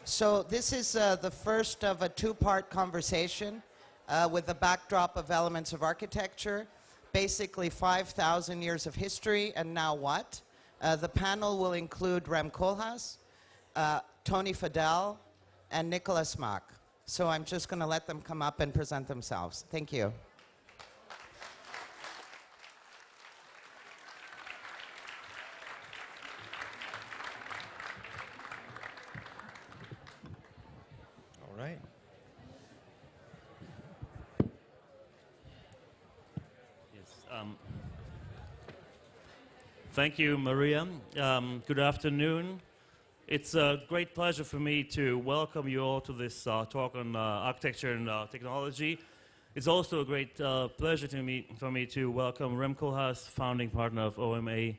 So this is the first of a two-part conversation with the backdrop of elements of architecture, basically 5,000 years of history, and now what? The panel will include Rem Koolhaas, Tony Fadell, and Niklas Maak. So I'm just going to let them come up and present themselves. Thank you. All right. Yes. Thank you, Maria. Good afternoon. It's a great pleasure for me to welcome you all to this talk on architecture and technology. It's also a great pleasure for me to welcome Rem Koolhaas, founding partner of OMA,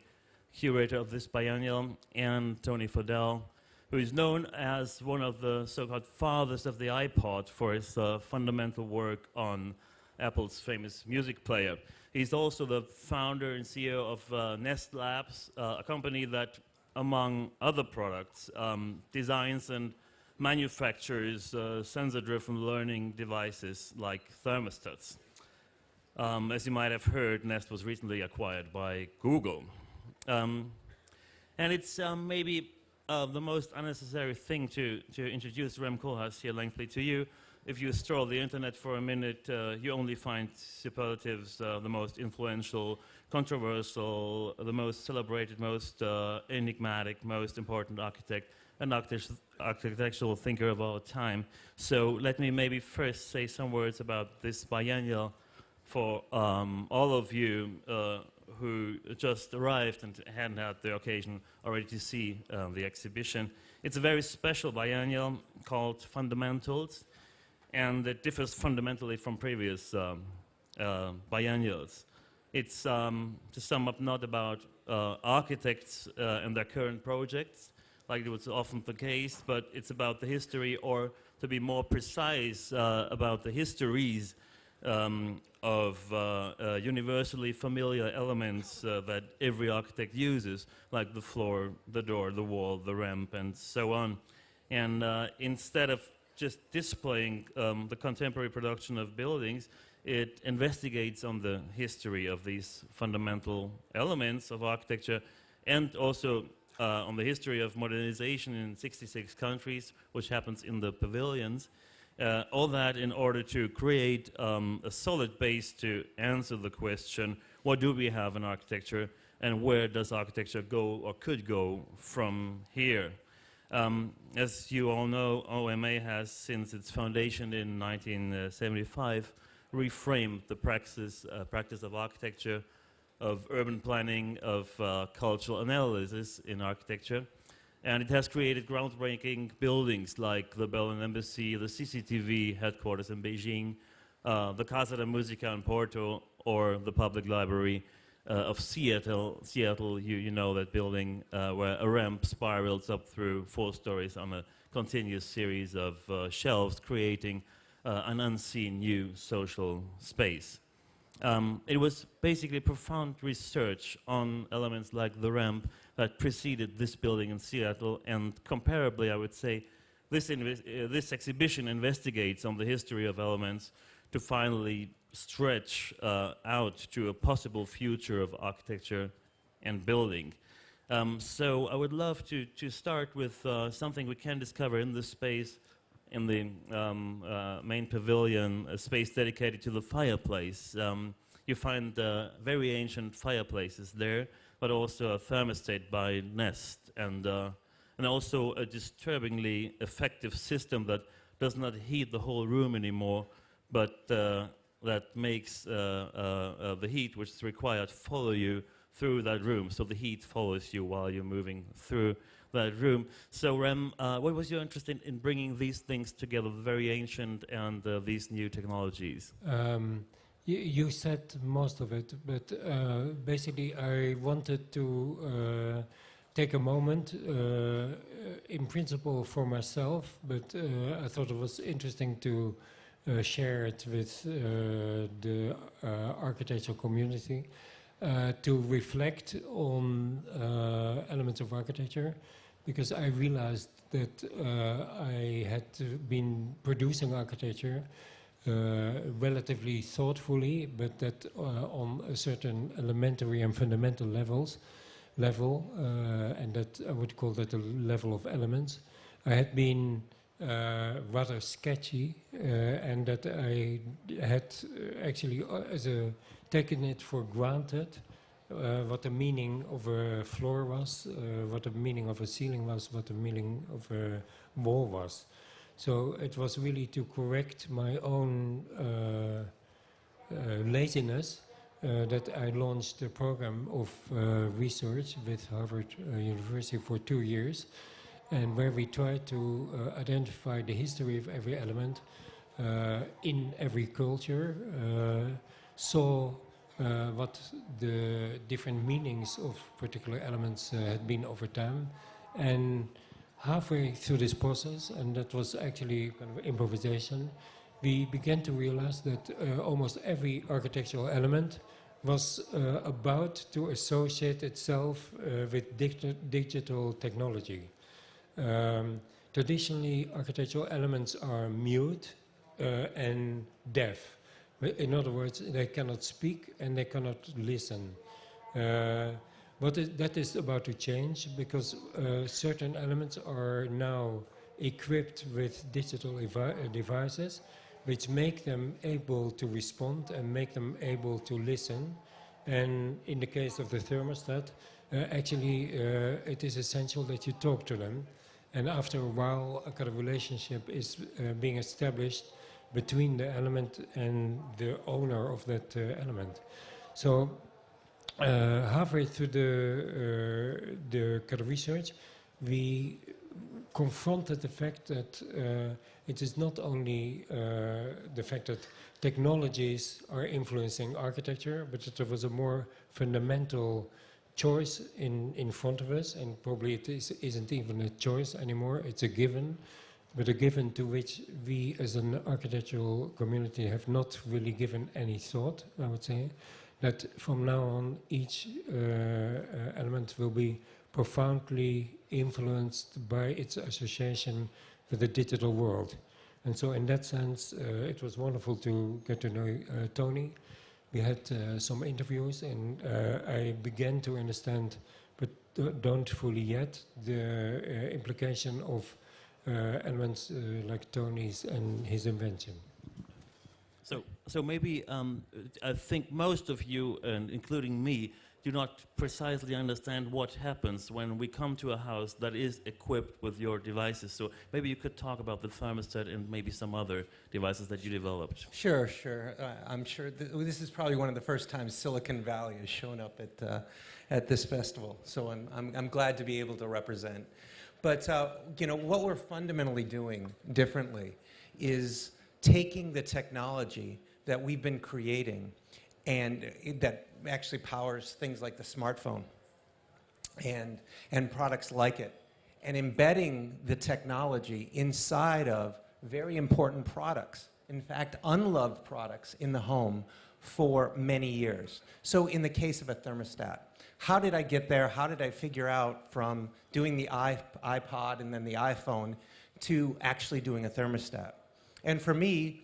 curator of this biennial, and Tony Fadell, who is known as one of the so-called fathers of the iPod for his fundamental work on Apple's famous music player. He's also the founder and CEO of Nest Labs, a company that, among other products, designs and manufactures sensor-driven learning devices like thermostats. As you might have heard, Nest was recently acquired by Google. And it's maybe the most unnecessary thing to introduce Rem Koolhaas here lengthily to you. If you stroll the internet for a minute, you only find superlatives, the most influential, controversial, the most celebrated, most enigmatic, most important architect and architectural thinker of our time. So let me maybe first say some words about this biennial for all of you who just arrived and hadn't had the occasion already to see the exhibition. It's a very special biennial called Fundamentals, and it differs fundamentally from previous biennials. It's, to sum up, not about architects and their current projects, like it was often the case, but it's about the history, or to be more precise, about the histories of universally familiar elements that every architect uses, like the floor, the door, the wall, the ramp, and so on. And instead of just displaying the contemporary production of buildings, it investigates on the history of these fundamental elements of architecture, and also on the history of modernization in 66 countries, which happens in the pavilions. All that in order to create a solid base to answer the question, what do we have in architecture, and where does architecture go or could go from here? As you all know, OMA has, since its foundation in 1975, reframed the practice of architecture, of urban planning, of cultural analysis in architecture. And it has created groundbreaking buildings like the Berlin Embassy, the CCTV headquarters in Beijing, the Casa de Musica in Porto, or the Public Library of Seattle. Seattle, you know that building where a ramp spirals up through 4 stories on a continuous series of shelves, creating an unseen new social space. It was basically profound research on elements like the ramp that preceded this building in Seattle, and comparably, I would say, this exhibition investigates on the history of elements to finally stretch out to a possible future of architecture and building. So I would love to start with something we can discover in this space, in the main pavilion, a space dedicated to the fireplace. You find very ancient fireplaces there, but also a thermostat by Nest, and also a disturbingly effective system that does not heat the whole room anymore, but that makes the heat which is required follow you through that room. So the heat follows you while you're moving through that room. So Rem, what was your interest in bringing these things together, the very ancient and these new technologies? You said most of it, but basically I wanted to take a moment, in principle for myself, but I thought it was interesting to share it with the architectural community, to reflect on elements of architecture, because I realized that I had been producing architecture relatively thoughtfully, but that on a certain elementary and fundamental level, and that I would call that a level of elements. I had been rather sketchy, and that I had actually taken it for granted what the meaning of a floor was, what the meaning of a ceiling was, what the meaning of a wall was. So it was really to correct my own laziness that I launched a program of research with Harvard University for 2 years, and where we tried to identify the history of every element in every culture, saw what the different meanings of particular elements had been over time, and halfway through this process, and that was actually kind of improvisation, we began to realize that almost every architectural element was about to associate itself with digital technology. Traditionally, architectural elements are mute and deaf. In other words, they cannot speak and they cannot listen. But that is about to change, because certain elements are now equipped with digital devices which make them able to respond and make them able to listen. And in the case of the thermostat, actually it is essential that you talk to them. And after a while, a kind of relationship is being established between the element and the owner of that element. So halfway through the kind of research, we confronted the fact that it is not only the fact that technologies are influencing architecture, but that there was a more fundamental choice in front of us, and probably it isn't even a choice anymore, it's a given, but a given to which we as an architectural community have not really given any thought, I would say, that from now on each element will be profoundly influenced by its association with the digital world. And so in that sense, it was wonderful to get to know Tony. We had some interviews, and I began to understand, but don't fully yet, the implication of elements like Tony's and his invention. So maybe I think most of you, and including me, do not precisely understand what happens when we come to a house that is equipped with your devices. So maybe you could talk about the thermostat and maybe some other devices that you developed. Sure. I'm sure this is probably one of the first times Silicon Valley has shown up at this festival. So I'm glad to be able to represent. But what we're fundamentally doing differently is taking the technology that we've been creating, and that actually powers things like the smartphone and products like it, and embedding the technology inside of very important products, in fact, unloved products in the home for many years. So in the case of a thermostat, how did I get there? How did I figure out from doing the iPod and then the iPhone to actually doing a thermostat? And for me,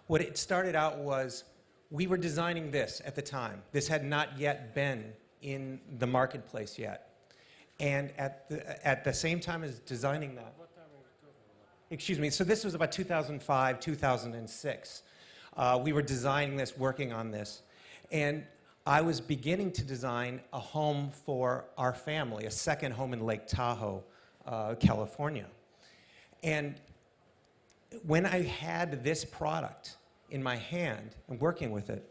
what it started out was, we were designing this at the time. This had not yet been in the marketplace yet. And at the same time as designing that, excuse me, so this was about 2005, 2006. We were designing this, working on this. And I was beginning to design a home for our family, a second home in Lake Tahoe, California. And when I had this product in my hand and working with it,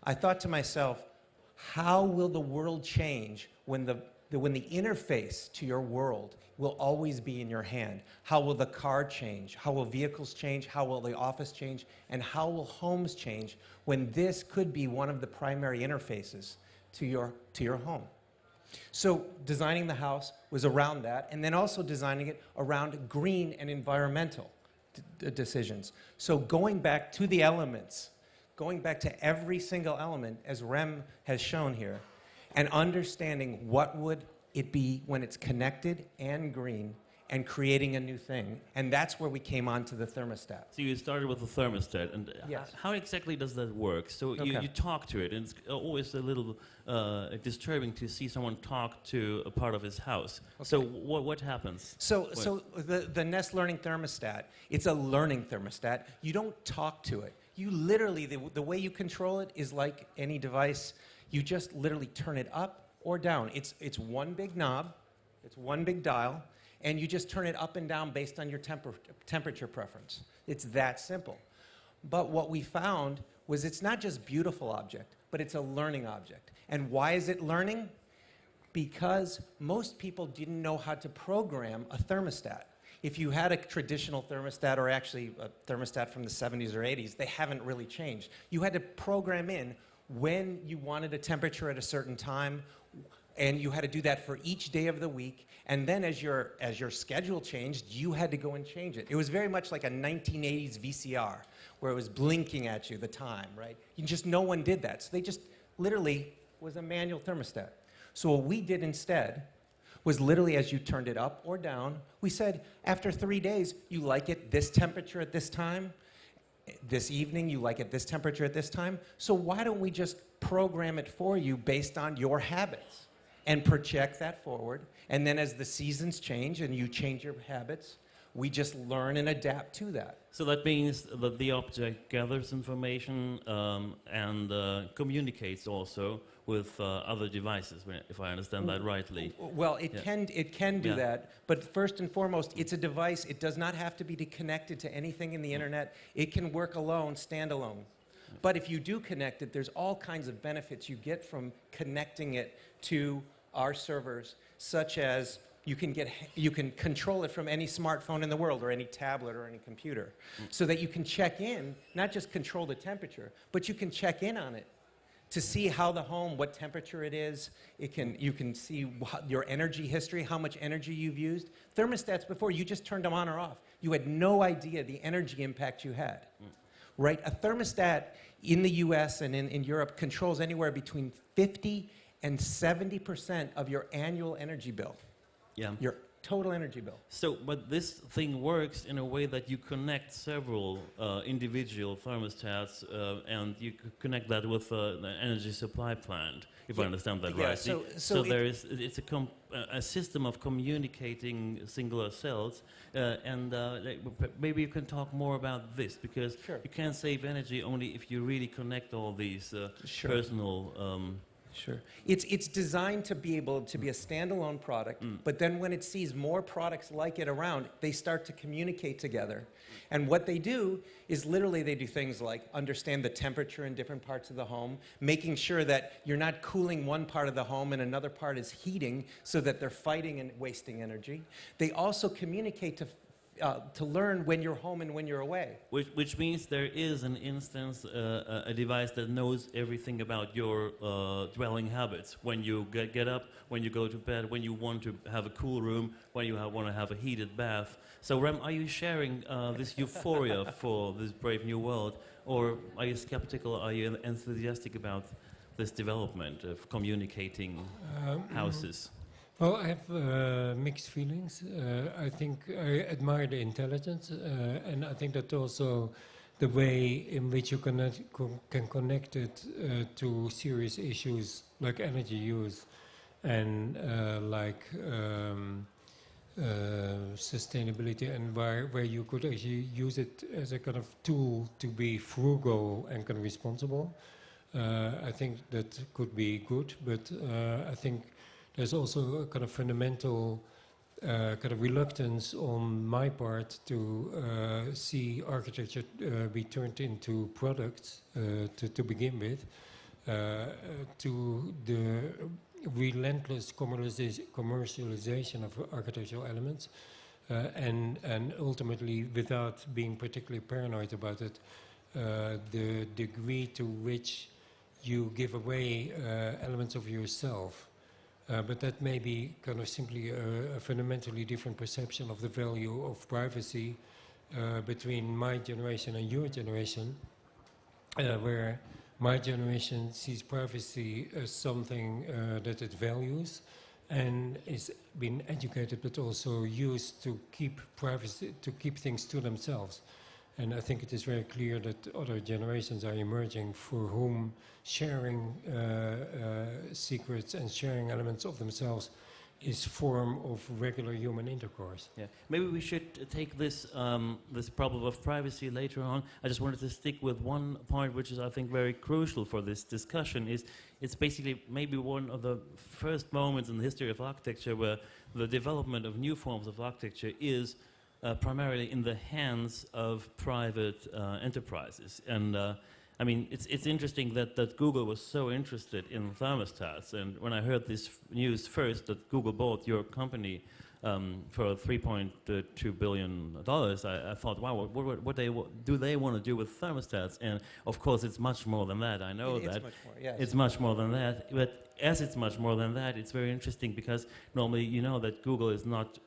I thought to myself, how will the world change when the interface to your world will always be in your hand? How will the car change? How will vehicles change? How will the office change? And how will homes change when this could be one of the primary interfaces to your home? So designing the house was around that, and then also designing it around green and environmental decisions. So going back to the elements, going back to every single element, as Rem has shown here, and understanding what would it be when it's connected and green and creating a new thing. And that's where we came on to the thermostat. So you started with the thermostat, and Yes. how exactly does that work? So Okay. you talk to it, and it's always a little disturbing to see someone talk to a part of his house. So what happens? So the Nest Learning Thermostat, it's a learning thermostat. You don't talk to it. You literally, the way you control it is like any device. You just literally turn it up or down. It's one big knob, it's one big dial, and you just turn it up and down based on your temperature preference. It's that simple. But what we found was it's not just beautiful object, but it's a learning object. And why is it learning? Because most people didn't know how to program a thermostat. If you had a traditional thermostat, or actually a thermostat from the 70s or 80s, they haven't really changed. You had to program in when you wanted a temperature at a certain time, and you had to do that for each day of the week. And then as your schedule changed, you had to go and change it. It was very much like a 1980s VCR, where it was blinking at you the time, right? No one did that. So they just literally was a manual thermostat. So what we did instead was literally, as you turned it up or down, we said, after 3 days, you like it this temperature at this time. This evening, you like it this temperature at this time. So why don't we just program it for you based on your habits and project that forward? And then as the seasons change and you change your habits, we just learn and adapt to that. So that means that the object gathers information and communicates also with other devices, if I understand that rightly. Well, it can do Yeah. that, but first and foremost, it's a device. It does not have to be connected to anything in the internet. It can work alone, standalone. But if you do connect it, there's all kinds of benefits you get from connecting it to our servers, such as you can control it from any smartphone in the world, or any tablet or any computer, so that you can check in, not just control the temperature, but you can check in on it to see how the home, what temperature it is. You can see your energy history, how much energy you've used. Thermostats before, you just turned them on or off. You had no idea the energy impact you had. Right? A thermostat in the US and in Europe controls anywhere between 50 and 70% of your annual energy bill. Yeah. Your total energy bill. So, but this thing works in a way that you connect several individual thermostats, and you connect that with the energy supply plant, if I understand that Yeah, right. so It's a system of communicating singular cells, and maybe you can talk more about this, because Sure. you can't save energy only if you really connect all these Sure. personal. Sure. It's designed to be able to be a standalone product, but then when it sees more products like it around, they start to communicate together. And what they do is literally they do things like understand the temperature in different parts of the home, making sure that you're not cooling one part of the home and another part is heating, so that they're fighting and wasting energy. They also communicate to learn when you're home and when you're away. Which means there is an instance, a device that knows everything about your dwelling habits. When you get up, when you go to bed, when you want to have a cool room, when you want to have a heated bath. So Rem, are you sharing this euphoria for this brave new world, or are you skeptical, are you enthusiastic about this development of communicating houses? Well, I have mixed feelings. I think I admire the intelligence, and I think that also the way in which you can connect it to serious issues like energy use and sustainability, and where you could actually use it as a kind of tool to be frugal and kind of responsible. I think that could be good, but I think there's also a kind of fundamental kind of reluctance on my part to see architecture be turned into products to begin with, to the relentless commercialization of architectural elements, and ultimately, without being particularly paranoid about it, the degree to which you give away elements of yourself. But that may be kind of simply a fundamentally different perception of the value of privacy between my generation and your generation, where my generation sees privacy as something that it values, and is being educated, but also used to keep privacy, to keep things to themselves. And I think it is very clear that other generations are emerging for whom sharing secrets and sharing elements of themselves is form of regular human intercourse. Yeah, maybe we should take this this problem of privacy later on. I just wanted to stick with one point, which is I think very crucial for this discussion. Is it's basically maybe one of the first moments in the history of architecture where the development of new forms of architecture is primarily in the hands of private enterprises. And I mean, it's interesting that Google was so interested in thermostats. And when I heard this news first, that Google bought your company for $3.2 billion, I thought, wow, what do they want to do with thermostats? And of course, it's much more than that. I know that. It's much more, yes. It's much more than that. But as it's much more than that, it's very interesting because normally you know that Google is not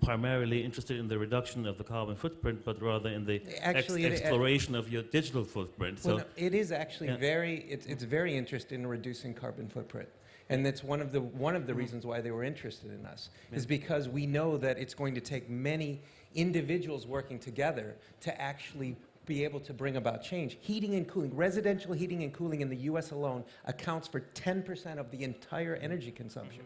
primarily interested in the reduction of the carbon footprint, but rather in the exploration of your digital footprint. Well, no, it is actually it's very interested in reducing carbon footprint. And that's one of the reasons why they were interested in us, is because we know that it's going to take many individuals working together to actually be able to bring about change. Heating and cooling, residential heating and cooling in the US alone accounts for 10% of the entire energy consumption.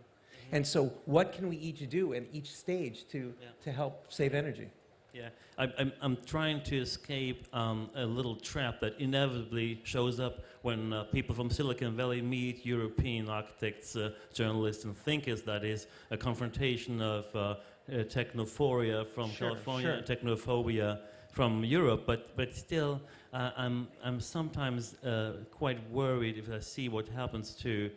And so what can we each do at each stage to help save energy? Yeah, I'm trying to escape a little trap that inevitably shows up when people from Silicon Valley meet European architects, journalists, and thinkers. That is a confrontation of technophoria from California and technophobia from Europe. But still, I'm sometimes quite worried if I see what happens to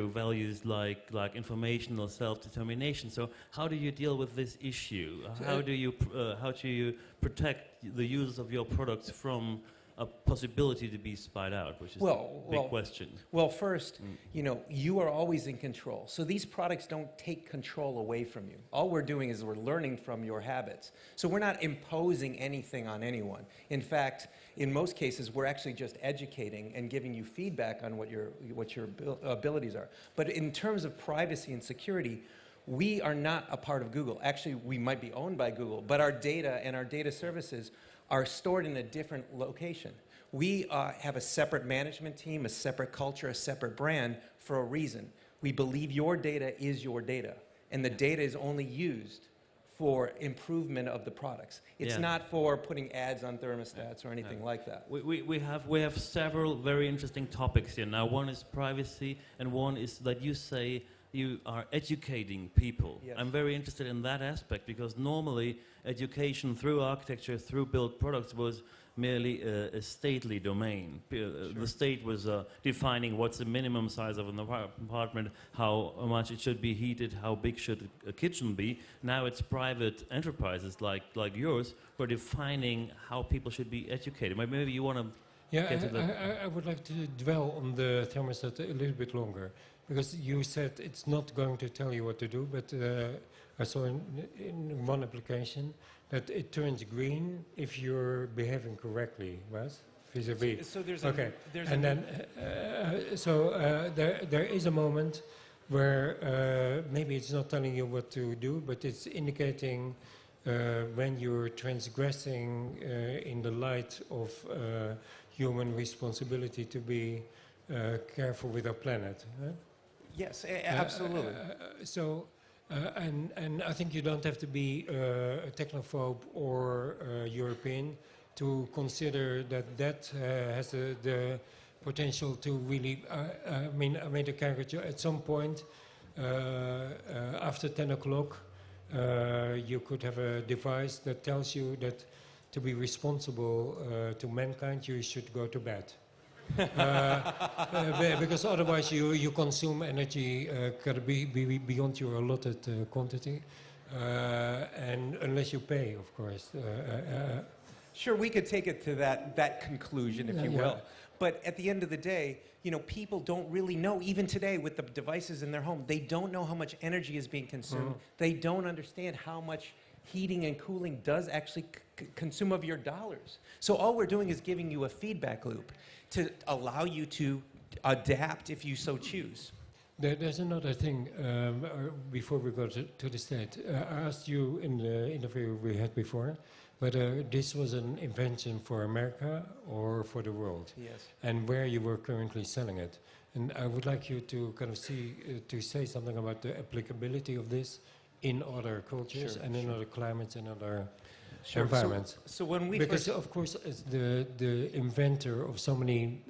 values like informational self-determination. So how do you deal with this issue? How do you protect the users of your products from a possibility to be spied out, which is a big question? Well, first, you know, you are always in control. So these products don't take control away from you. All we're doing is we're learning from your habits. So we're not imposing anything on anyone. In fact, in most cases, we're actually just educating and giving you feedback on what your abilities are. But in terms of privacy and security, we are not a part of Google. Actually, we might be owned by Google, but our data and our data services are stored in a different location. We have a separate management team, a separate culture, a separate brand for a reason. We believe your data is your data, and the data is only used for improvement of the products. It's not for putting ads on thermostats or anything like that. We have several very interesting topics here. Now, one is privacy, and one is that you say you are educating people. Yes. I'm very interested in that aspect because normally education through architecture, through built products was merely a stately domain. The state was defining what's the minimum size of an apartment, how much it should be heated, how big should a kitchen be. Now it's private enterprises like yours who are defining how people should be educated. Maybe you want to get to that. I would like to dwell on the thermostat a little bit longer, because you said it's not going to tell you what to do, but I saw in one application that it turns green if you're behaving correctly, right? Vis-a-vis. So there's there is a moment where maybe it's not telling you what to do, but it's indicating when you're transgressing in the light of human responsibility to be careful with our planet. Huh? Yes, absolutely. And I think you don't have to be a technophobe or European to consider that has the potential to really, I made a caricature. At some point, after 10 o'clock, you could have a device that tells you that to be responsible to mankind, you should go to bed. Because otherwise you consume energy beyond your allotted quantity, and unless you pay, of course. Sure, we could take it to that conclusion, if you will. But at the end of the day, you know, people don't really know, even today with the devices in their home, they don't know how much energy is being consumed. They don't understand how much heating and cooling does actually consume of your dollars. So all we're doing is giving you a feedback loop to allow you to adapt if you so choose. There's another thing before we go to the state. I asked you in the interview we had before whether this was an invention for America or for the world, Yes. and where you were currently selling it. And I would like you to kind of to say something about the applicability of this in other cultures Sure, and in sure. other climates and other Sure. environments. So when we Because first, of course, as the inventor of so many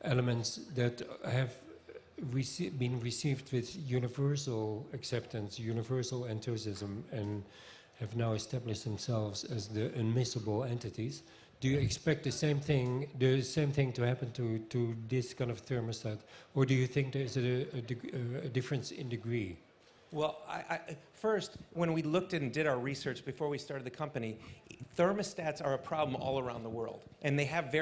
elements that have been received with universal acceptance, universal enthusiasm, and have now established themselves as the unmissable entities, do you expect the same thing to happen to this kind of thermostat, or do you think there is a difference in degree? well, first, when we looked and did our research before we started the company, thermostats are a problem all around the world. And they have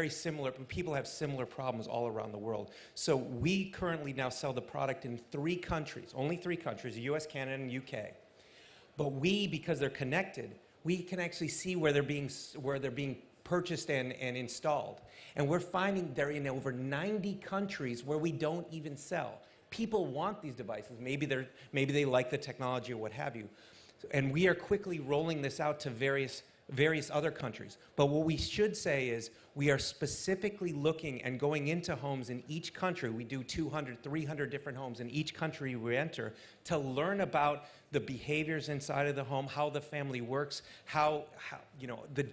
people have similar problems all around the world. So we currently now sell the product in 3 countries, only 3 countries, the US, Canada, and UK. But because they're connected, we can actually see where they're being purchased and installed. And we're finding they're in over 90 countries where we don't even sell. People want these devices. Maybe they like the technology or what have you. And we are quickly rolling this out to various other countries. But what we should say is we are specifically looking and going into homes in each country. We do 200, 300 different homes in each country we enter to learn about the behaviors inside of the home, how the family works, how the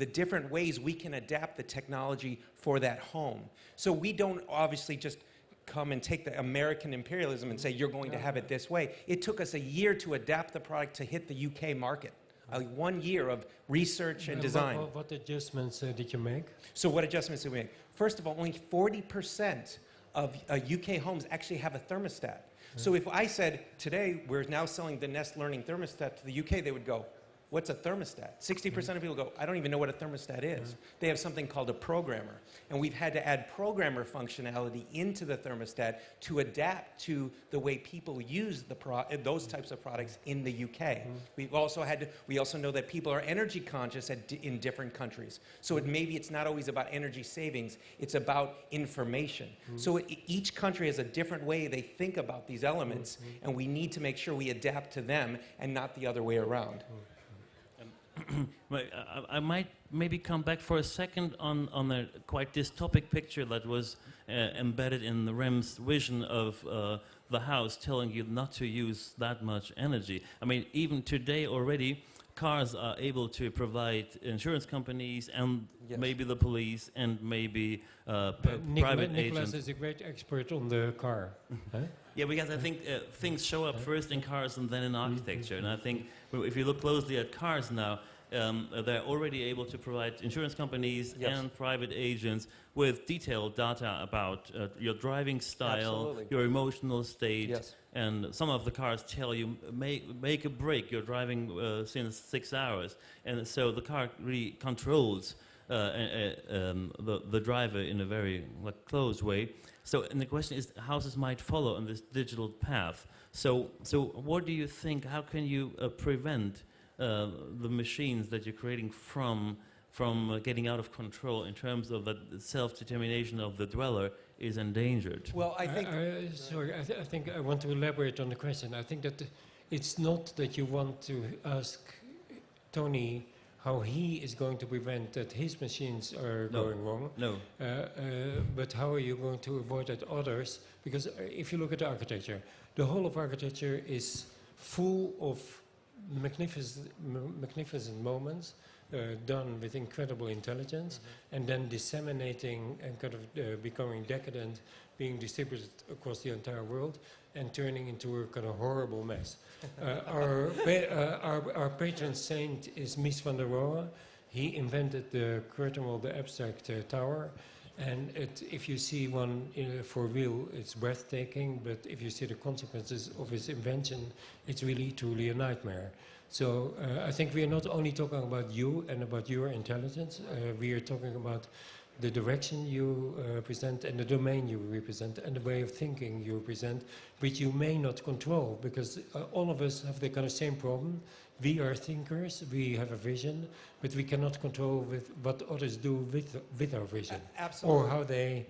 different ways we can adapt the technology for that home. So we don't obviously just come and take the American imperialism and say, you're going to have it this way. It took us a year to adapt the product to hit the UK market. 1 year of research and design. What adjustments did you make? So what adjustments did we make? First of all, only 40% of UK homes actually have a thermostat. So if I said, today we're now selling the Nest Learning thermostat to the UK, they would go, what's a thermostat? 60% of people go, I don't even know what a thermostat is. They have something called a programmer. And we've had to add programmer functionality into the thermostat to adapt to the way people use those types of products in the UK. We also know that people are energy conscious in different countries. So maybe it's not always about energy savings, it's about information. So each country has a different way they think about these elements, and we need to make sure we adapt to them and not the other way around. I might maybe come back for a second on a quite dystopic picture that was embedded in the Rem's vision of the house, telling you not to use that much energy. I mean, even today already, cars are able to provide insurance companies and maybe the police and maybe private agents. Niklas is a great expert on the car. Huh? Yeah, because I think things show up first in cars and then in architecture. And I think if you look closely at cars now, they're already able to provide insurance companies and private agents with detailed data about your driving style, your emotional state. And some of the cars tell you, make a break, you're driving since 6 hours. And so the car really controls the driver in a very close way. So, and the question is, houses might follow on this digital path. So what do you think? How can you prevent the machines that you're creating from getting out of control in terms of the self-determination of the dweller is endangered? Well, I think... I think I want to elaborate on the question. I think that it's not that you want to ask Tony how he is going to prevent that his machines are going wrong. No. But how are you going to avoid that others? Because if you look at the architecture, the whole of architecture is full of magnificent moments done with incredible intelligence, and then disseminating and kind of becoming decadent, being distributed across the entire world, and turning into a kind of horrible mess. Our patron saint is Mies van der Rohe. He invented the curtain wall, the abstract tower. And if you see one for real, it's breathtaking. But if you see the consequences of his invention, it's really truly a nightmare. So I think we are not only talking about you and about your intelligence. We are talking about the direction you present and the domain you represent and the way of thinking you present, which you may not control, because all of us have the kind of same problem. We are thinkers, we have a vision, but we cannot control with what others do with our vision. Absolutely. Or how they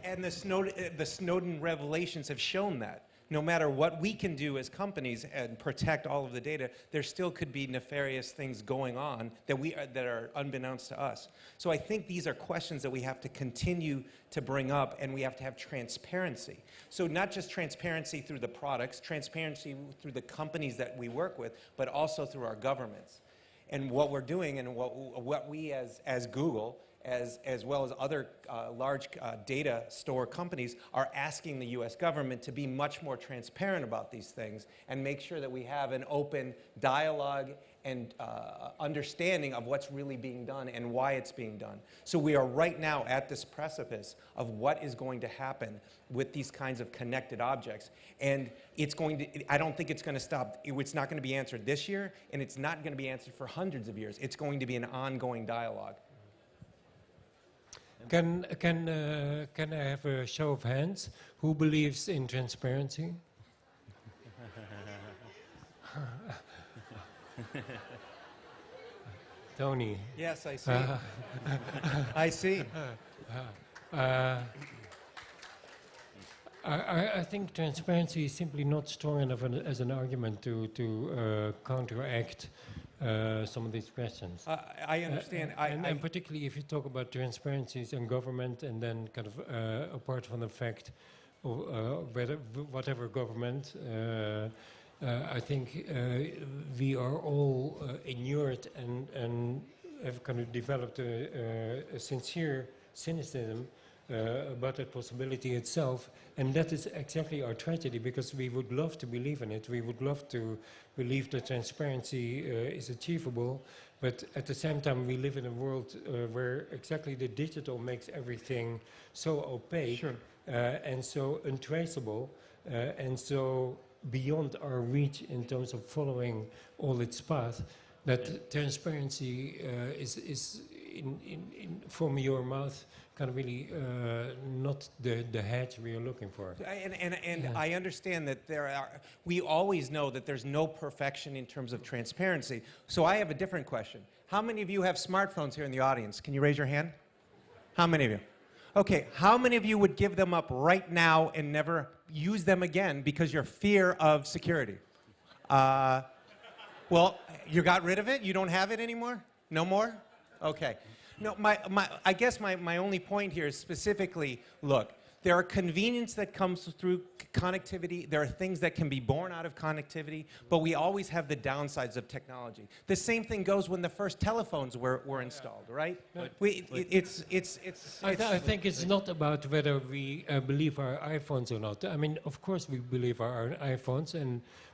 And the Snowden revelations have shown that. No matter what we can do as companies and protect all of the data, there still could be nefarious things going on that are unbeknownst to us. So I think these are questions that we have to continue to bring up, and we have to have transparency. So not just transparency through the products, transparency through the companies that we work with, but also through our governments. And what we're doing, and what we as Google, as well as other large data store companies, are asking the US government to be much more transparent about these things and make sure that we have an open dialogue and understanding of what's really being done and why it's being done. So we are right now at this precipice of what is going to happen with these kinds of connected objects. And it's going to, I don't think it's going to stop. It's not going to be answered this year, and it's not going to be answered for hundreds of years. It's going to be an ongoing dialogue. Can I have a show of hands? Who believes in transparency? Tony. Yes, I see. I see. I think transparency is simply not strong enough as an argument to counteract some of these questions. I understand. And particularly if you talk about transparencies in government, and then kind of apart from the fact of whatever government, I think we are all inured and have kind of developed a sincere cynicism about that possibility itself, and that is exactly our tragedy, because we would love to believe in it. We would love to believe that transparency is achievable, but at the same time we live in a world where exactly the digital makes everything so opaque, sure. And so untraceable, and so beyond our reach in terms of following all its path, that transparency is from your mouth kind of really not the hedge we are looking for. And I understand that we always know that there's no perfection in terms of transparency. So I have a different question. How many of you have smartphones here in the audience? Can you raise your hand? How many of you? Okay, how many of you would give them up right now and never use them again because your fear of security? Well, you got rid of it? You don't have it anymore? No more? Okay. No, I guess my only point here is specifically, look, there are convenience that comes through connectivity. There are things that can be born out of connectivity, but we always have the downsides of technology. The same thing goes when the first telephones were installed, right? I think it's not about whether we believe our iPhones or not. I mean, of course we believe our iPhones,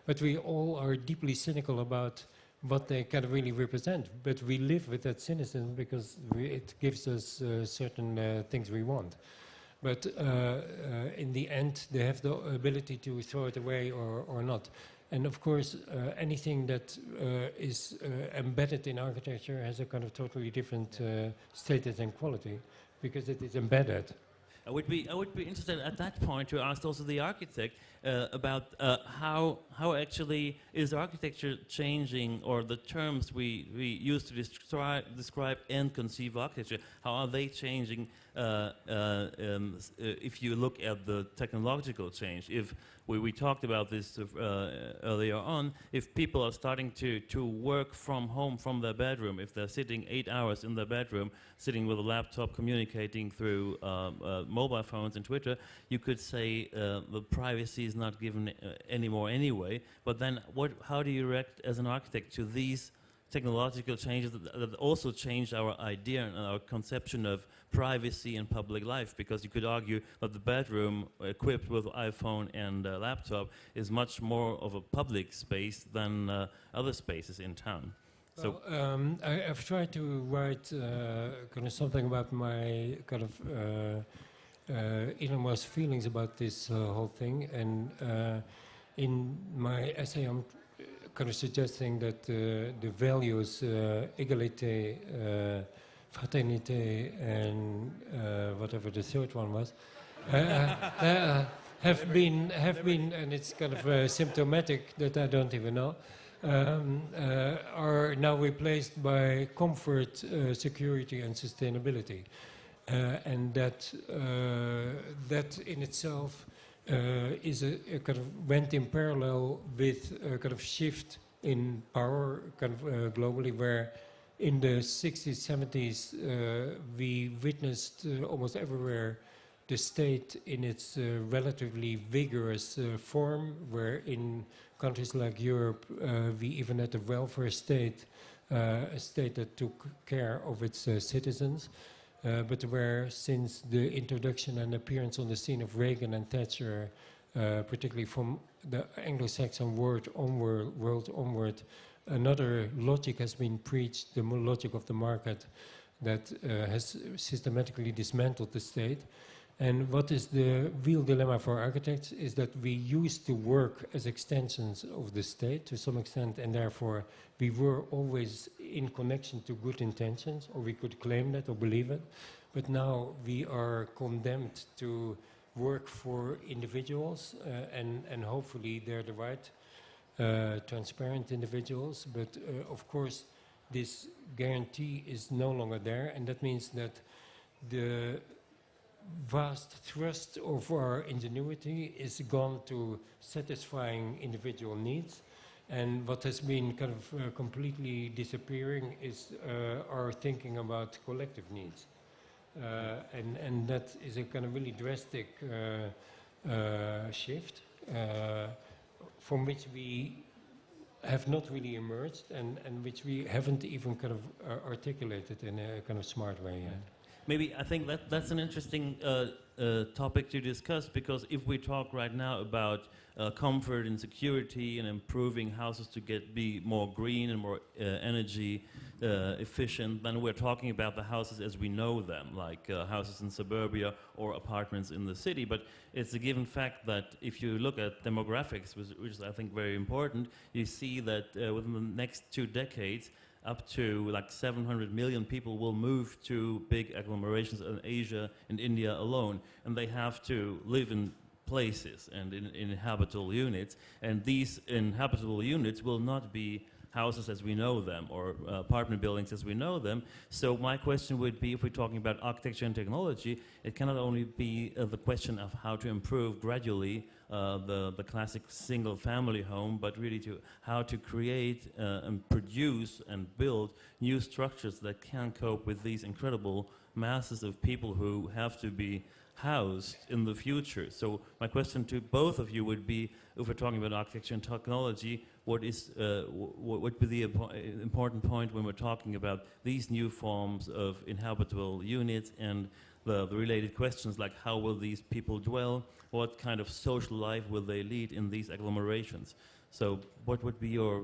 but we all are deeply cynical about what they can really represent. But we live with that cynicism because it gives us certain things we want. But in the end, they have the ability to throw it away or not. And of course, anything that is embedded in architecture has a kind of totally different status and quality because it is embedded. I would be interested at that point to ask also the architect about how actually is architecture changing, or the terms we use to describe and conceive architecture, how are they changing if you look at the technological change? If we talked about this earlier on, if people are starting to work from home, from their bedroom, if they're sitting 8 hours in their bedroom, sitting with a laptop, communicating through mobile phones and Twitter, you could say the privacy is not given anymore anyway. But then how do you react as an architect to these technological changes that also change our idea and our conception of privacy and public life? Because you could argue that the bedroom equipped with iPhone and laptop is much more of a public space than other spaces in town. Well, I've tried to write kind of something about my kind of innermost feelings about this whole thing, and in my essay I'm kind of suggesting that the values égalité, fraternité, and whatever the third one was, have been, and it's kind of symptomatic that I don't even know, are now replaced by comfort, security, and sustainability. and that in itself is a kind of went in parallel with a kind of shift in power kind of globally, where in the 60s, 70s we witnessed almost everywhere the state in its relatively vigorous form, where in countries like Europe we even had a welfare state, a state that took care of its citizens. But where since the introduction and appearance on the scene of Reagan and Thatcher, particularly from the Anglo-Saxon world onward, another logic has been preached, the logic of the market, that has systematically dismantled the state. And what is the real dilemma for architects is that we used to work as extensions of the state to some extent, and therefore we were always in connection to good intentions, or we could claim that or believe it. But now we are condemned to work for individuals, and hopefully they're the right, transparent individuals. But of course, this guarantee is no longer there, and that means that the vast thrust of our ingenuity is gone to satisfying individual needs, and what has been kind of completely disappearing is our thinking about collective needs, and that is a kind of really drastic shift from which we have not really emerged, and which we haven't even kind of articulated in a kind of smart way yet. Maybe I think that's an interesting topic to discuss, because if we talk right now about comfort and security and improving houses to be more green and more energy efficient, then we're talking about the houses as we know them, like houses in suburbia or apartments in the city. But it's a given fact that if you look at demographics, which is I think very important, you see that within the next 2 decades, up to like 700 million people will move to big agglomerations in Asia and India alone, and they have to live in places and in habitable units, and these inhabitable units will not be houses as we know them or apartment buildings as we know them. So my question would be, if we're talking about architecture and technology, it cannot only be the question of how to improve gradually the classic single-family home, but really how to create and produce and build new structures that can cope with these incredible masses of people who have to be housed in the future. So my question to both of you would be, if we're talking about architecture and technology, what would be the important point when we're talking about these new forms of inhabitable units and the related questions like how will these people dwell, what kind of social life will they lead in these agglomerations? So what would be your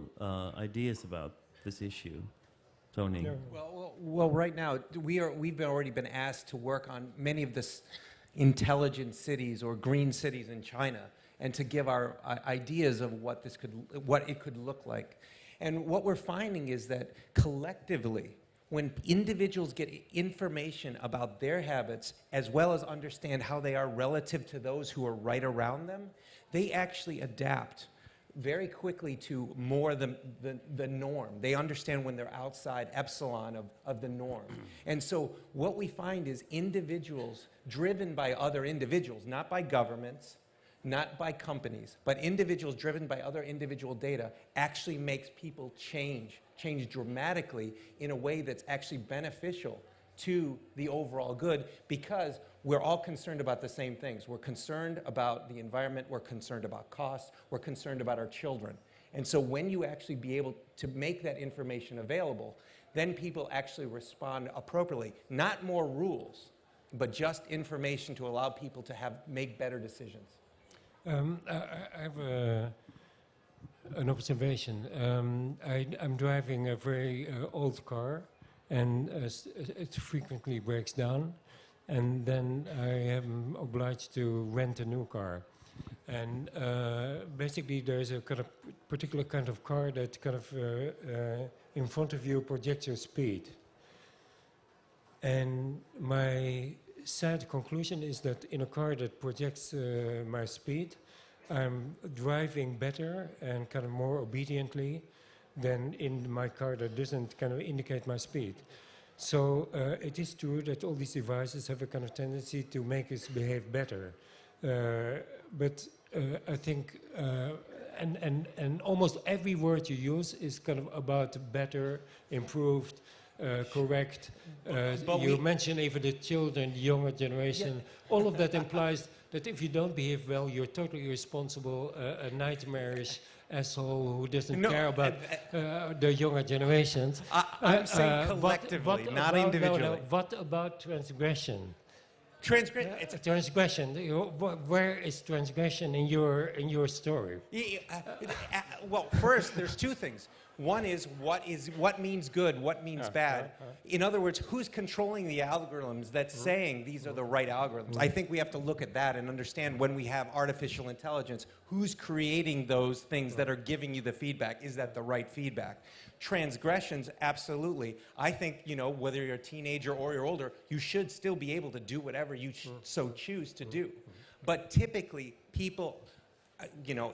ideas about this issue? Tony? Yeah. Well, right now, we've already been asked to work on many of this intelligent cities or green cities in China, and to give our ideas of what it could look like. And what we're finding is that collectively, when individuals get information about their habits, as well as understand how they are relative to those who are right around them, they actually adapt very quickly to more the norm. They understand when they're outside epsilon of the norm. And so what we find is individuals driven by other individuals, not by governments, not by companies, but individuals driven by other individual data, actually makes people change dramatically in a way that's actually beneficial to the overall good, because we're all concerned about the same things. We're concerned about the environment, we're concerned about costs, we're concerned about our children. And so when you actually be able to make that information available, then people actually respond appropriately. Not more rules, but just information to allow people to make better decisions. I have an observation. I'm driving a very old car, and it frequently breaks down, and then I am obliged to rent a new car. And basically there's a kind of particular kind of car that kind of in front of you projects your speed. And my sad conclusion is that in a car that projects my speed, I'm driving better and kind of more obediently than in my car that doesn't kind of indicate my speed. So it is true that all these devices have a kind of tendency to make us behave better. But I think, and almost every word you use is kind of about better, improved, correct. You mentioned even the children, the younger generation. All of that implies that if you don't behave well, you're totally irresponsible, a nightmarish asshole who doesn't care about the younger generations. I'm saying collectively, not individually. No, what about transgression? Transgression. Where is transgression in your story? Well, first, there's two things. One is what means good, what means bad. In other words, who's controlling the algorithms that's saying these are the right algorithms? I think we have to look at that and understand when we have artificial intelligence, who's creating those things that are giving you the feedback? Is that the right feedback? Transgressions, absolutely. I think, whether you're a teenager or you're older, you should still be able to do whatever you so choose to do. But typically, people,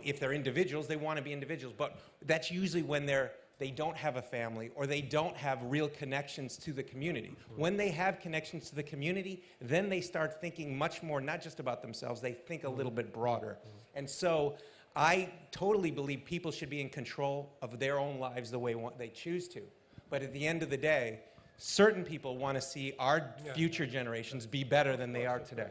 if they're individuals, they want to be individuals. But that's usually when they don't have a family or they don't have real connections to the community. When they have connections to the community, then they start thinking much more, not just about themselves, they think a little bit broader. And so I totally believe people should be in control of their own lives the way they choose to. But at the end of the day, certain people want to see our future generations be better than they are today.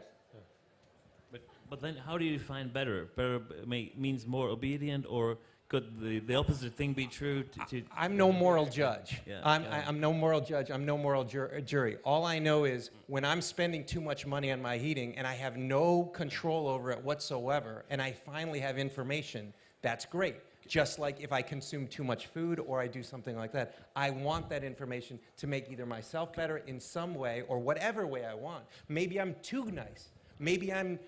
But then how do you define better? Better means more obedient, or could the opposite thing be true? I'm no moral judge. Yeah, I'm no moral judge. I'm no moral jury. All I know is when I'm spending too much money on my heating and I have no control over it whatsoever, and I finally have information, that's great. Just like if I consume too much food or I do something like that, I want that information to make either myself better in some way or whatever way I want. Maybe I'm too nice. Maybe I'm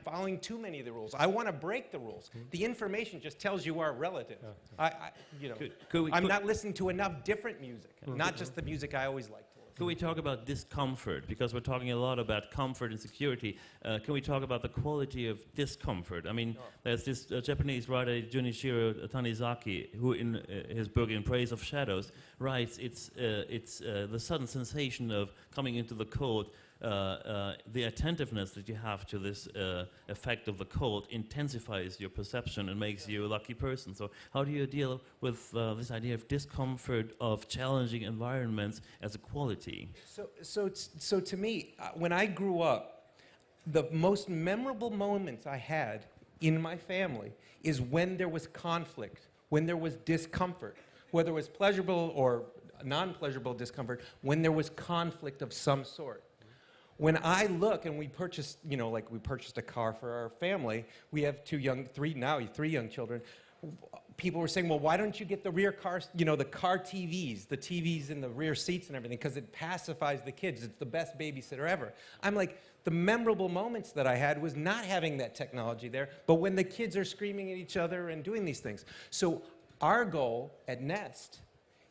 following too many of the rules. I want to break the rules. The information just tells you our relative. I'm not listening to enough different music, not just the music I always liked to listen to. Can we talk about discomfort? Because we're talking a lot about comfort and security. Can we talk about the quality of discomfort? I mean, there's this Japanese writer, Junichiro Tanizaki, who in his book In Praise of Shadows writes, it's the sudden sensation of coming into the cold. The attentiveness that you have to this effect of the cold intensifies your perception and makes you a lucky person. So how do you deal with this idea of discomfort, of challenging environments as a quality? So to me, when I grew up, the most memorable moments I had in my family is when there was conflict, when there was discomfort, whether it was pleasurable or non-pleasurable discomfort, when there was conflict of some sort. When I look, and we purchased, we purchased a car for our family. We have three young children. People were saying, well, why don't you get the rear cars, the car TVs, the TVs in the rear seats and everything, because it pacifies the kids. It's the best babysitter ever. I'm like, the memorable moments that I had was not having that technology there, but when the kids are screaming at each other and doing these things. So our goal at Nest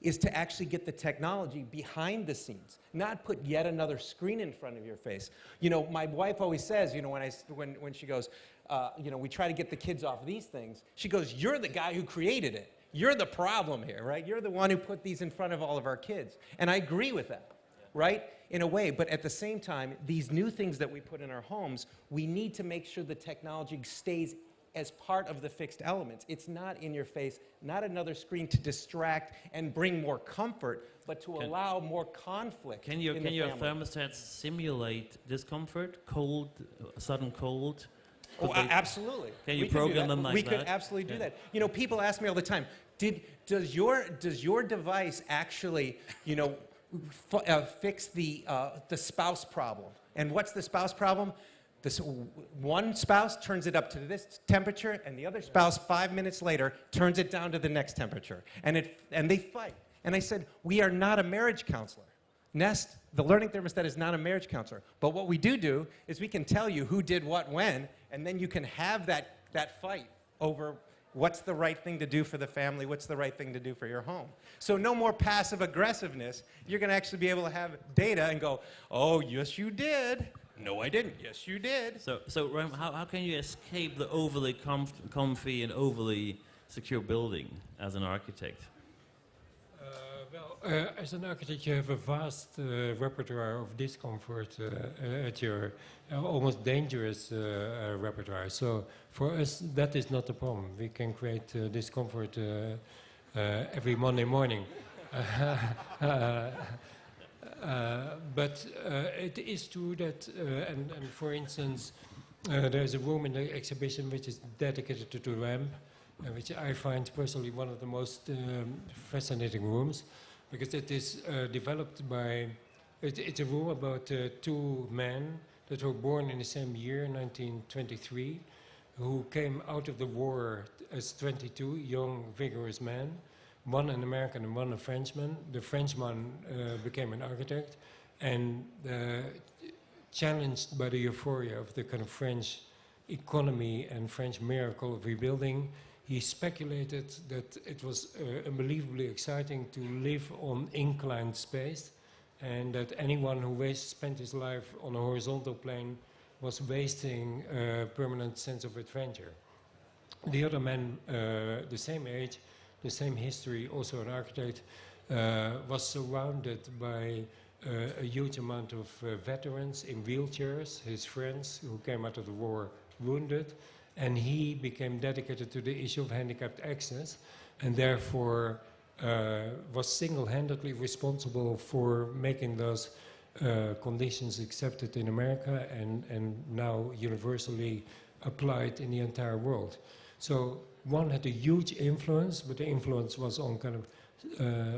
is to actually get the technology behind the scenes, not put yet another screen in front of your face. My wife always says, when she goes, we try to get the kids off these things, she goes, you're the guy who created it. You're the problem here, right? You're the one who put these in front of all of our kids. And I agree with that, right? In a way, but at the same time, these new things that we put in our homes, we need to make sure the technology stays as part of the fixed elements. It's not in your face, not another screen to distract and bring more comfort, but to allow more conflict. Can your thermostat simulate discomfort, cold, sudden cold? Absolutely. Can you program them like that? We could absolutely do that. People ask me all the time, does your device actually, fix the spouse problem? And what's the spouse problem? This one spouse turns it up to this temperature, and the other spouse 5 minutes later turns it down to the next temperature, and they fight. And I said, we are not a marriage counselor. Nest, the learning thermostat, is not a marriage counselor. But what we do is we can tell you who did what when, and then you can have that fight over what's the right thing to do for the family, what's the right thing to do for your home. So no more passive aggressiveness. You're going to actually be able to have data and go, oh, yes, you did. No, I didn't. Yes, you did. So Rem, how can you escape the overly comfy and overly secure building as an architect? As an architect, you have a vast repertoire of discomfort at your almost dangerous repertoire. So for us, that is not a problem. We can create discomfort every Monday morning. But it is true that, and for instance, there's a room in the exhibition which is dedicated to the ramp, which I find personally one of the most fascinating rooms, because it is developed by, it's a room about two men that were born in the same year, 1923, who came out of the war as 22 young, vigorous men, one an American and one a Frenchman. The Frenchman became an architect, and challenged by the euphoria of the kind of French economy and French miracle of rebuilding, he speculated that it was unbelievably exciting to live on inclined space, and that anyone who spent his life on a horizontal plane was wasting a permanent sense of adventure. The other man, the same age, the same history, also an architect, was surrounded by a huge amount of veterans in wheelchairs, his friends who came out of the war wounded, and he became dedicated to the issue of handicapped access, and therefore was single-handedly responsible for making those conditions accepted in America and now universally applied in the entire world. So one had a huge influence, but the influence was on kind of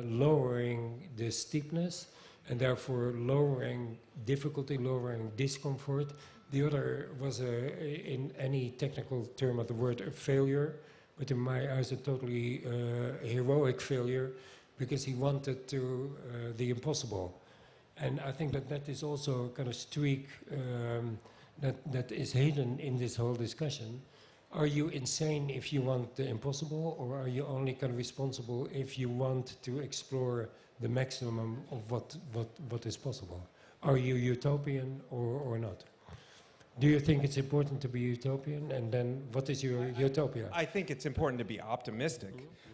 lowering the steepness and therefore lowering difficulty, lowering discomfort. The other was, in any technical term of the word, a failure, but in my eyes a totally heroic failure, because he wanted to the impossible. And I think that that is also a kind of streak that is hidden in this whole discussion. Are you insane if you want the impossible, or are you only kind of responsible if you want to explore the maximum of what is possible? Are you utopian or not? Do you think it's important to be utopian? And then what is your utopia? I think it's important to be optimistic.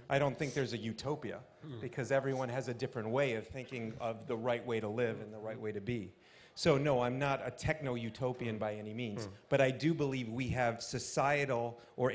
I don't think there's a utopia, because everyone has a different way of thinking of the right way to live and the right way to be. So no, I'm not a techno-utopian by any means, but I do believe we have societal or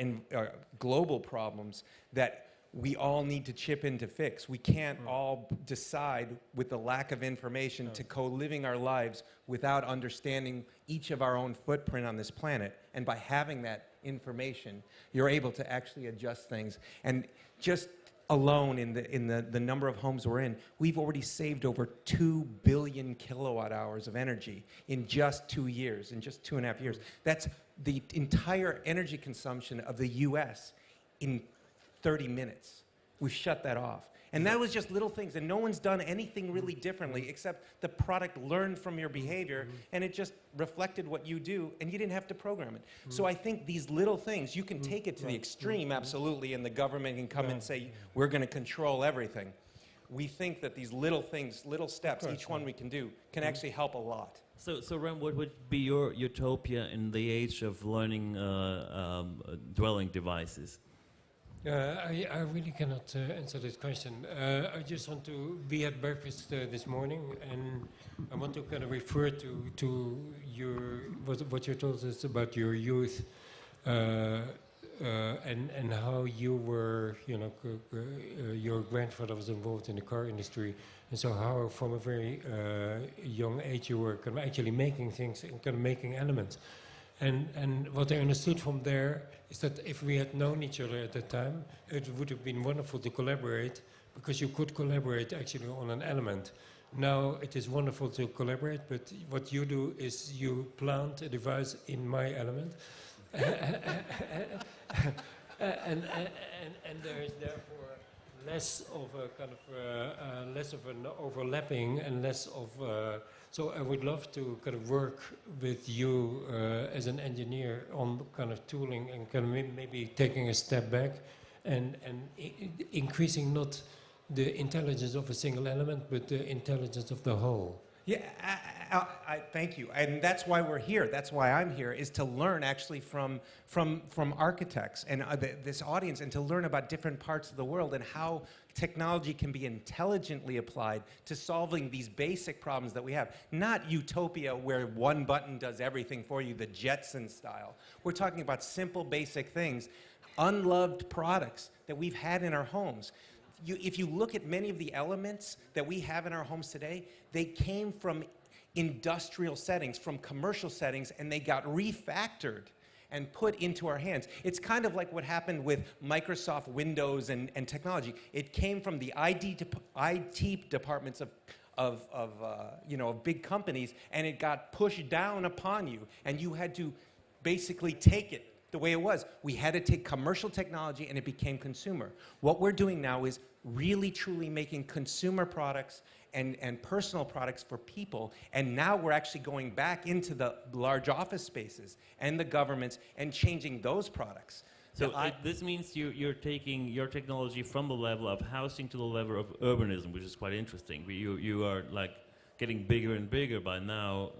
global problems that we all need to chip in to fix. We can't all decide with the lack of information to co-living our lives without understanding each of our own footprint on this planet. And by having that information, you're able to actually adjust things. And just alone in the number of homes we're in, we've already saved over 2 billion kilowatt hours of energy in just 2 years, in just 2.5 years. That's the entire energy consumption of the US in 30 minutes. We've shut that off. And that was just little things, and no one's done anything really differently except the product learned from your behavior, and it just reflected what you do, and you didn't have to program it. So I think these little things, you can take it to the extreme, absolutely, and the government can come and say, we're going to control everything. We think that these little things, little steps, each one we can do, can actually help a lot. So Rem, what would be your utopia in the age of learning dwelling devices? I really cannot answer this question. I just want to, we had breakfast this morning, and I want to kind of refer to your, what you told us about your youth, and how you were, you know, your grandfather was involved in the car industry, and so how from a very young age you were kind of actually making things and kind of making elements. And what I understood from there is that if we had known each other at that time, it would have been wonderful to collaborate, because you could collaborate actually on an element. Now it is wonderful to collaborate, but what you do is you plant a device in my element, and there is therefore less of a kind of less of an overlapping and less of. So I would love to kind of work with you as an engineer on kind of tooling and kind of maybe taking a step back and increasing not the intelligence of a single element, but the intelligence of the whole. Yeah, thank you. And that's why we're here. That's why I'm here, is to learn actually from architects and this audience, and to learn about different parts of the world and how technology can be intelligently applied to solving these basic problems that we have. Not utopia where one button does everything for you, the Jetson style. We're talking about simple, basic things, unloved products that we've had in our homes. If you look at many of the elements that we have in our homes today, they came from industrial settings, from commercial settings, and they got refactored and put into our hands. It's kind of like what happened with Microsoft Windows and technology. It came from the IT departments of big companies, and it got pushed down upon you, and you had to basically take it the way it was. We had to take commercial technology and it became consumer. What we're doing now is really truly making consumer products and personal products for people, and now we're actually going back into the large office spaces and the governments and changing those products. So this means you're taking your technology from the level of housing to the level of urbanism, which is quite interesting. You are like getting bigger and bigger by now,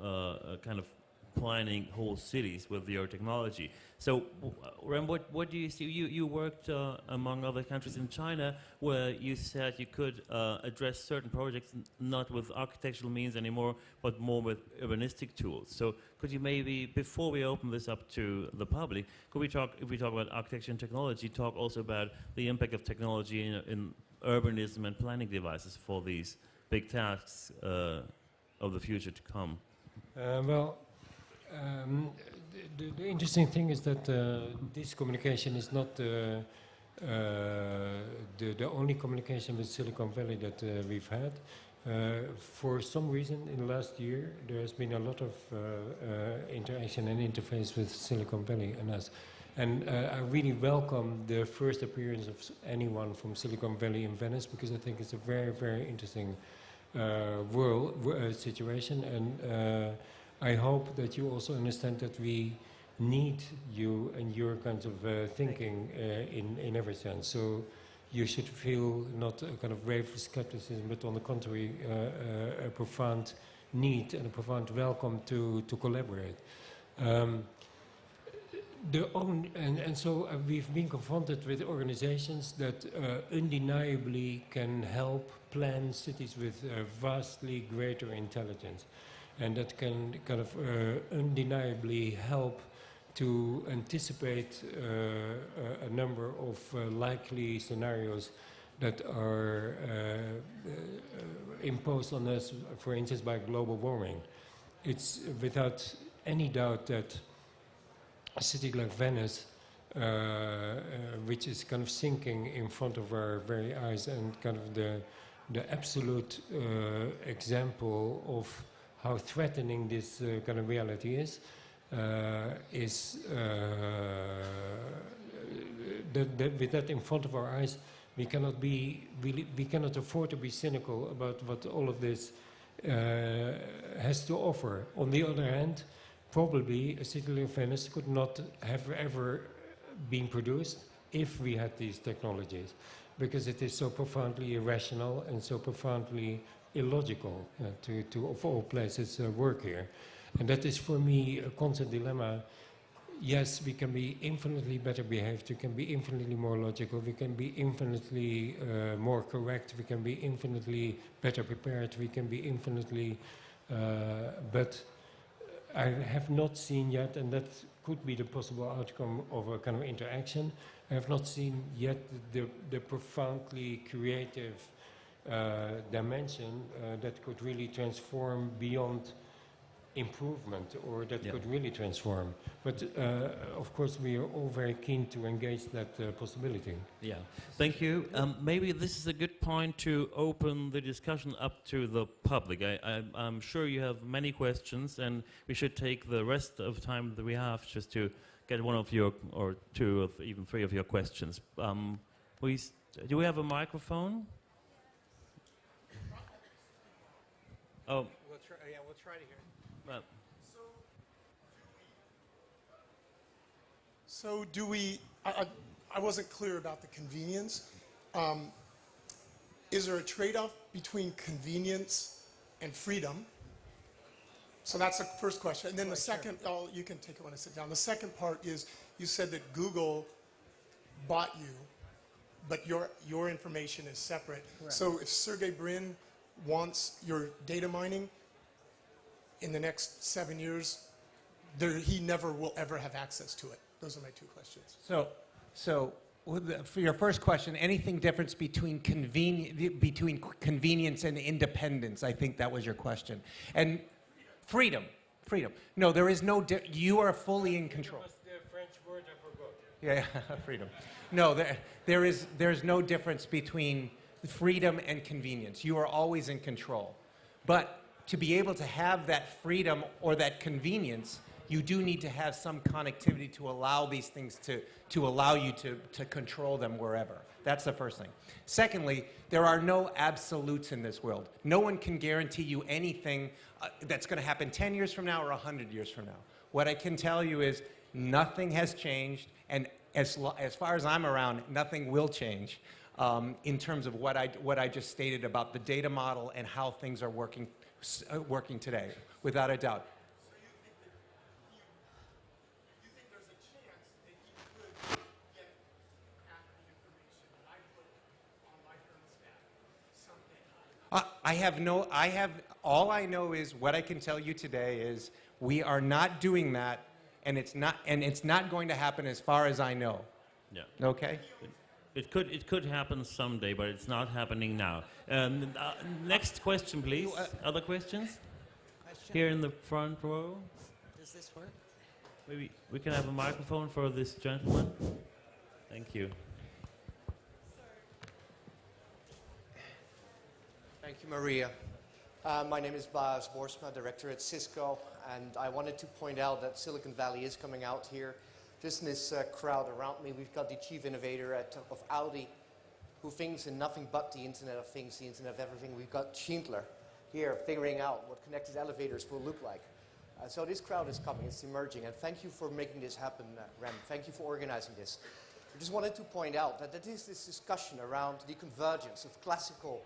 kind of planning whole cities with your technology. So, Rem, what do you see? You worked among other countries in China, where you said you could address certain projects not with architectural means anymore, but more with urbanistic tools. So, could you maybe, before we open this up to the public, could we talk, if we talk about architecture and technology, talk also about the impact of technology in urbanism and planning devices for these big tasks of the future to come? The interesting thing is that this communication is not the only communication with Silicon Valley that we've had. For some reason, in the last year, there has been a lot of interaction and interface with Silicon Valley and us. And I really welcome the first appearance of anyone from Silicon Valley in Venice, because I think it's a very, very interesting situation. And I hope that you also understand that we need you and your kinds of thinking in every sense. So you should feel not a kind of brave skepticism, but on the contrary, a profound need and a profound welcome to collaborate. So we've been confronted with organizations that undeniably can help plan cities with vastly greater intelligence, and that can kind of undeniably help to anticipate a number of likely scenarios that are imposed on us, for instance, by global warming. It's without any doubt that a city like Venice, which is kind of sinking in front of our very eyes, and kind of the absolute example of how threatening this kind of reality is with that in front of our eyes, we cannot afford to be cynical about what all of this has to offer. On the other hand, probably a city like Venice could not have ever been produced if we had these technologies, because it is so profoundly irrational and so profoundly illogical to of all places work here. And that is for me a constant dilemma. Yes, we can be infinitely better behaved, we can be infinitely more logical, we can be infinitely more correct, we can be infinitely better prepared, we can be infinitely, but I have not seen yet, and that could be the possible outcome of a kind of interaction, I have not seen yet the profoundly creative dimension that could really transform beyond improvement, or that could really transform. But of course we are all very keen to engage that possibility. Yeah, thank you. Maybe this is a good point to open the discussion up to the public. I'm sure you have many questions, and we should take the rest of time that we have just to get one of your, or two, or even three of your questions. Please, do we have a microphone? Oh. We'll try to hear. So do we, I wasn't clear about the convenience. Is there a trade-off between convenience and freedom? So that's the first question. And then the second, oh, you can take it when I sit down. The second part is you said that Google bought you, but your information is separate. Correct. So if Sergey Brin wants your data mining in the next 7 years, he never will ever have access to it. Those are my two questions. So for your first question, anything difference between convenience and independence? I think that was your question. And freedom. No, there is no. You are fully in control. What's the French word? I forgot. Yeah, freedom. No, there's no difference between freedom and convenience. You are always in control. But to be able to have that freedom or that convenience, you do need to have some connectivity to allow these things to allow you to control them wherever. That's the first thing. Secondly, there are no absolutes in this world. No one can guarantee you anything that's going to happen 10 years from now or 100 years from now. What I can tell you is nothing has changed, and as far as I'm around, nothing will change in terms of what I just stated about the data model and how things are working today, without a doubt. All I know is what I can tell you today is we are not doing that, and it's not going to happen as far as I know. Yeah. Okay? It could happen someday, but it's not happening now. Next question, please. Other questions? Here in the front row. Does this work? Maybe we can have a microphone for this gentleman. Thank you. Thank you, Maria. My name is Bas Borsma, director at Cisco, and I wanted to point out that Silicon Valley is coming out here. Just in this crowd around me, we've got the chief innovator of Audi, who thinks in nothing but the Internet of Things, the Internet of Everything. We've got Schindler here figuring out what connected elevators will look like. So this crowd is coming, it's emerging, and thank you for making this happen, Rem. Thank you for organizing this. I just wanted to point out that there is this discussion around the convergence of classical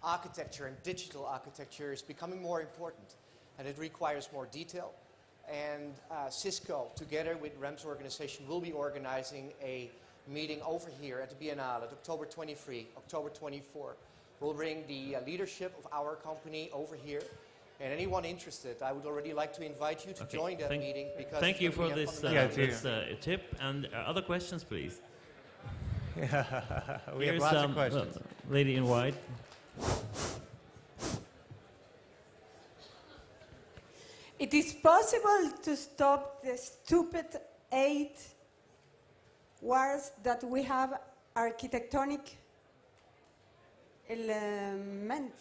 architecture and digital architecture is becoming more important, and it requires more detail. And Cisco, together with Rem's organization, will be organizing a meeting over here at the Biennale at October 23, October 24. We'll bring the leadership of our company over here. And anyone interested, I would already like to invite you to join that meeting. Because thank you for this tip. And other questions, please. We have lots of questions. Lady in white. It is possible to stop the stupid 8 wars that we have architectonic element.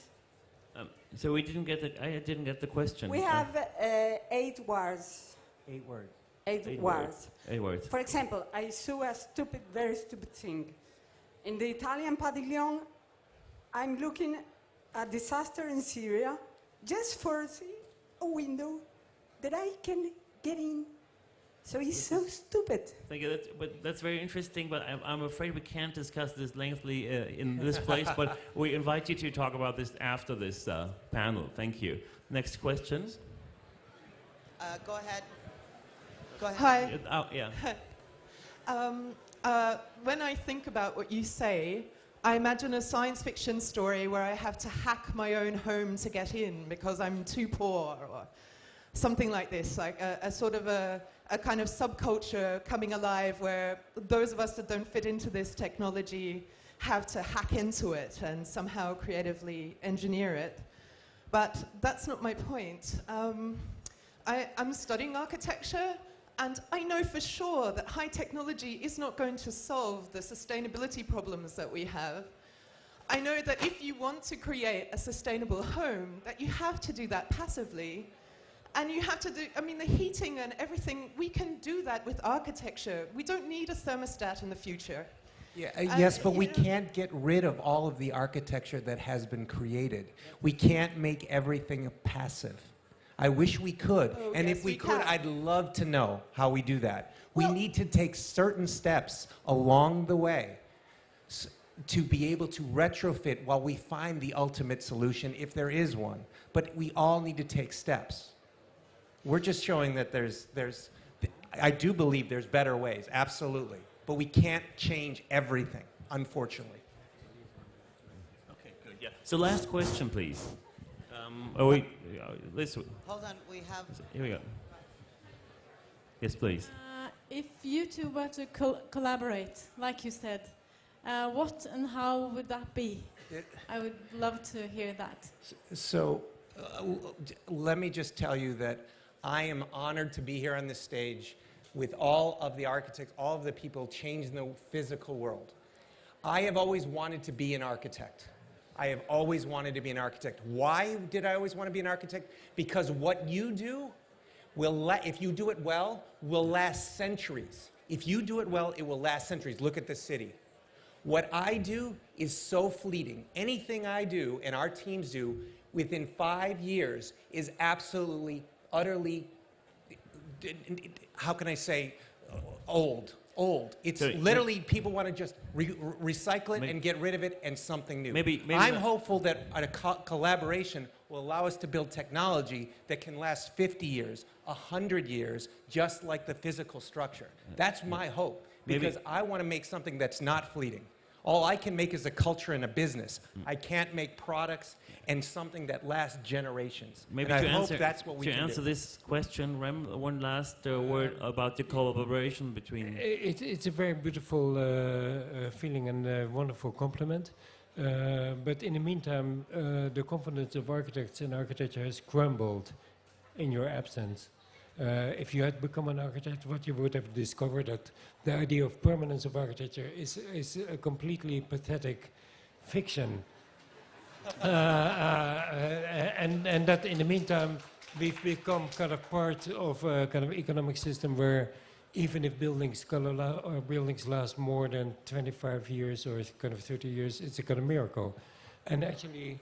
So I didn't get the question. We have 8 wars. 8 words. 8 wars. 8 words. For example, I saw a very stupid thing. In the Italian pavilion, I'm looking at disaster in Syria just for a window that I can get in. So it's so stupid. Thank you. That's very interesting, but I'm afraid we can't discuss this lengthily in this place, but we invite you to talk about this after this panel. Thank you. Next question. Go ahead. Go ahead. Hi. Yeah. When I think about what you say, I imagine a science fiction story where I have to hack my own home to get in because I'm too poor, or something like this, like a sort of a kind of subculture coming alive where those of us that don't fit into this technology have to hack into it and somehow creatively engineer it. But that's not my point. I'm studying architecture, and I know for sure that high technology is not going to solve the sustainability problems that we have. I know that if you want to create a sustainable home, that you have to do that passively. And you have to do, the heating and everything, we can do that with architecture. We don't need a thermostat in the future. Yeah, yes, but we can't get rid of all of the architecture that has been created. We can't make everything passive. I wish we could. Oh, and yes, if we we could, can. I'd love to know how we do that. We Well- need to take certain steps along the way to be able to retrofit while we find the ultimate solution, if there is one. But we all need to take steps. We're just showing that I do believe there's better ways, absolutely. But we can't change everything, unfortunately. Okay, good. Yeah. So last question, please. Let's. Hold on, we have. Here we go. Yes, please. If you two were to collaborate, like you said, what and how would that be? I would love to hear that. So let me just tell you that I am honored to be here on this stage with all of the architects, all of the people changing the physical world. I have always wanted to be an architect. I have always wanted to be an architect. Why did I always want to be an architect? Because what you do if you do it well, will last centuries. If you do it well, it will last centuries. Look at the city. What I do is so fleeting. Anything I do and our teams do within 5 years is absolutely, utterly, how can I say, old. It's So literally people want to just recycle it and get rid of it and something new. Maybe I'm hopeful that a collaboration will allow us to build technology that can last 50 years, 100 years, just like the physical structure. That's my hope, because I want to make something that's not fleeting. All I can make is a culture and a business. I can't make products and something that lasts generations. Maybe and to I hope answer, that's what we to can answer do. this question, Rem, one last word about the collaboration between. It's a very beautiful feeling and a wonderful compliment. But in the meantime, the confidence of architects in architecture has crumbled in your absence. If you had become an architect, what you would have discovered that the idea of permanence of architecture is a completely pathetic fiction. And that in the meantime, we've become kind of part of a kind of economic system where even if buildings last more than 25 years or kind of 30 years, it's a kind of miracle. And actually,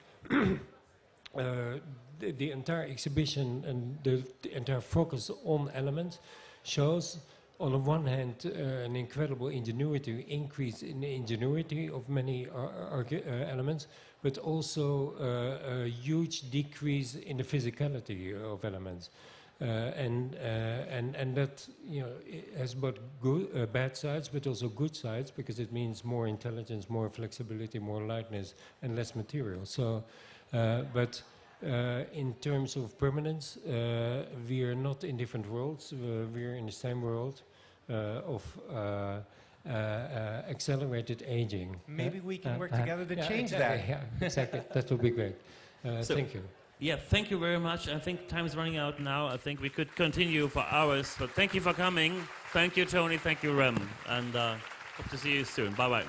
the entire exhibition and the entire focus on elements shows, on the one hand, an incredible increase in the ingenuity of many elements, but also a huge decrease in the physicality of elements. And that, you know, it has both bad sides, but also good sides, because it means more intelligence, more flexibility, more lightness, and less material. So, but in terms of permanence, we are not in different worlds. We are in the same world of accelerated aging. Maybe we can work together to change that. Yeah, exactly. That would be great. Thank you. Yeah, thank you very much. I think time is running out now. I think we could continue for hours, but thank you for coming. Thank you, Tony. Thank you, Rem. And hope to see you soon. Bye-bye.